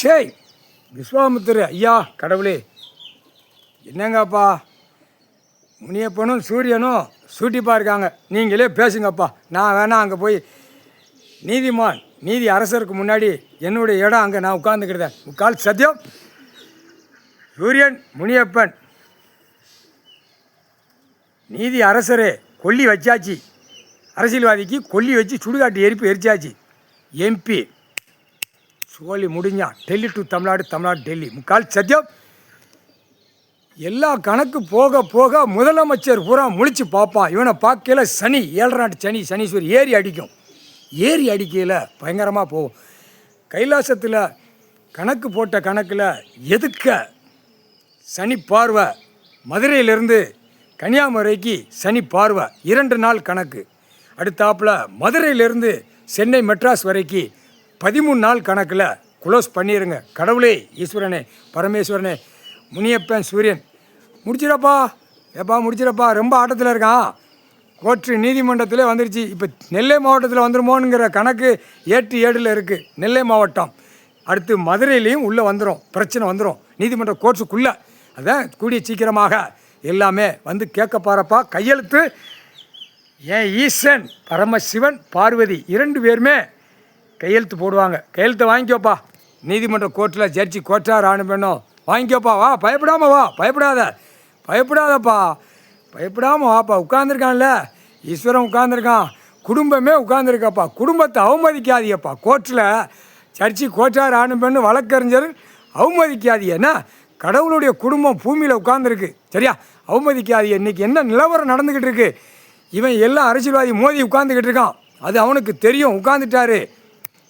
டேய் விஸ்வாமித்திர ஐயா கடவுளே, என்னங்கப்பா முனியப்பனும் சூரியனும் சூட்டிப்பா இருக்காங்க, நீங்களே பேசுங்கப்பா. நான் வேணா அங்கே போய் நீதிமான் நீதி அரசருக்கு முன்னாடி என்னுடைய இடம் அங்கே நான் உட்காந்துக்கிட்டேன். முக்கால் சத்தியம். சூரியன் முனியப்பன் நீதி அரசரே, கொல்லி வச்சாச்சு. அரசியல்வாதிக்கு கொல்லி வச்சு சுடுகாட்டு எரிச்சாச்சு. MP Chozhi முடிஞ்சான். Delhi to Tamil Nadu, Tamil Nadu Delhi. முக்கால் சத்தியம். எல்லா கணக்கு போக போக முதலமைச்சர் பூரா முழிச்சு பார்ப்பான். இவனை பார்க்கல சனி, 7 நாட்டு சனி, சனீஸ்வரி ஏறி அடிக்கும். ஏறி அடிக்கையில் பயங்கரமாக போகும். கைலாசத்தில் கணக்கு போட்ட கணக்கில் எதுக்க சனி பார்வை. மதுரையிலேருந்து கன்னியாகுமரிக்கு சனி பார்வை 2 நாள் கணக்கு. அடுத்தாப்பில் மதுரையிலேருந்து சென்னை மெட்ராஸ் வரைக்கும் 13 நாள் கணக்கில் க்ளோஸ் பண்ணிடுங்க. கடவுளே, ஈஸ்வரனே, பரமேஸ்வரனே, முனியப்பன் சூரியன் முடிச்சிடப்பா. ஏப்பா முடிச்சிடப்பா, ரொம்ப ஆட்டத்தில் இருக்கான். கோர்ட்டு நீதிமன்றத்திலே வந்துருச்சு. இப்போ நெல்லை மாவட்டத்தில் வந்துருமோங்கிற கணக்கு ஏட்டு ஏடில் இருக்குது. நெல்லை மாவட்டம் அடுத்து மதுரையிலையும் உள்ளே வந்துடும், பிரச்சனை வந்துடும் நீதிமன்ற கோர்ட்ஸுக்குள்ளே. அதான் கூடிய சீக்கிரமாக எல்லாமே வந்து கேட்க பாருப்பா. கையெழுத்து ஏன் ஈசன் பரமசிவன் பார்வதி 2 பேருமே கையெழுத்து போடுவாங்க. கையெழுத்தை வாங்கிக்கோப்பா. நீதிமன்ற கோர்ட்டில் ஜட்ஜி கோர்ட்டார் ஆணுமென்னும் வாங்கிக்கோப்பா. வா, பயப்படாமல் வா, பயப்படாதப்பா, பயப்படாமல் வாப்பா. உட்காந்துருக்கான்ல ஈஸ்வரன், உட்காந்துருக்கான். குடும்பமே உட்காந்துருக்கப்பா. குடும்பத்தை அவமதிக்காதீங்கப்பா. கோர்ட்டில் ஜட்ஜி கோர்ட்டார் ஆணுமென்னு வழக்கறிஞர் அவமதிக்காதீங்க. என்ன கடவுளுடைய குடும்பம் பூமியில் உட்காந்துருக்கு, சரியா? அவமதிக்காதீங்க. இன்றைக்கி என்ன நிலவரம் நடந்துக்கிட்டு இருக்கு? இவன் எல்லாம் அரசியல்வாதி மோதி உட்காந்துக்கிட்டு இருக்கான். அது அவனுக்கு தெரியும். உட்காந்துட்டாரு,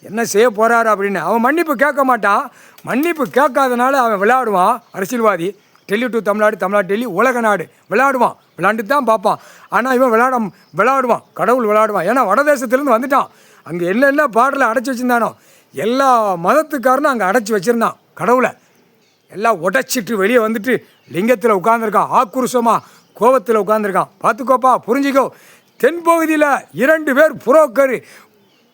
என்ன செய்ய போகிறாரு அப்படின்னு. அவன் மன்னிப்பு கேட்க மாட்டான். மன்னிப்பு கேட்காதனால அவன் விளையாடுவான். அரசியல்வாதி டெல்லி டு தமிழ்நாடு, தமிழ்நாடு டெல்லி, உலக நாடு விளையாடுவான். விளையாண்டு தான் பார்ப்பான். ஆனால் இவன் விளையாடுவான். கடவுள் விளையாடுவான். ஏன்னா வடதேசத்துலேருந்து வந்துட்டான். அங்கே என்ன பாடலை அடைச்சி வச்சுருந்தானோ எல்லா மதத்துக்காரனும் அங்கே அடைச்சி வச்சுருந்தான். கடவுளை எல்லாம் உடைச்சிட்டு வெளியே வந்துட்டு லிங்கத்தில் உட்காந்துருக்கான். ஆக்ரோஷமாக கோபத்தில் உட்காந்துருக்கான். பார்த்துக்கோப்பா, புரிஞ்சிக்கோ. தென்பகுதியில் 2 பேர் புரோக்கரு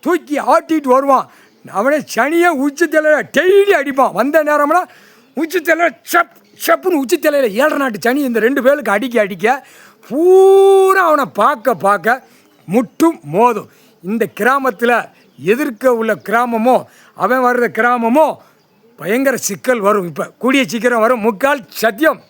தூக்கி ஆட்டிட்டு வருவான். அவனே சனியை உச்சி தலையில் டெய்லி அடிப்பான். வந்த நேரம்னா உச்சி தலையில் சப்புன்னு உச்சி தலையில் 7 நாட்டு சனி இந்த 2 பேருக்கு அடிக்க பூரா அவனை பார்க்க முட்டும் மோதும். இந்த கிராமத்தில் எதிர்க்க உள்ள கிராமமோ அவன் வர்ற கிராமமோ பயங்கர சிக்கல் வரும். இப்போ கூடிய சீக்கிரம் வரும். முக்கால் சத்தியம்.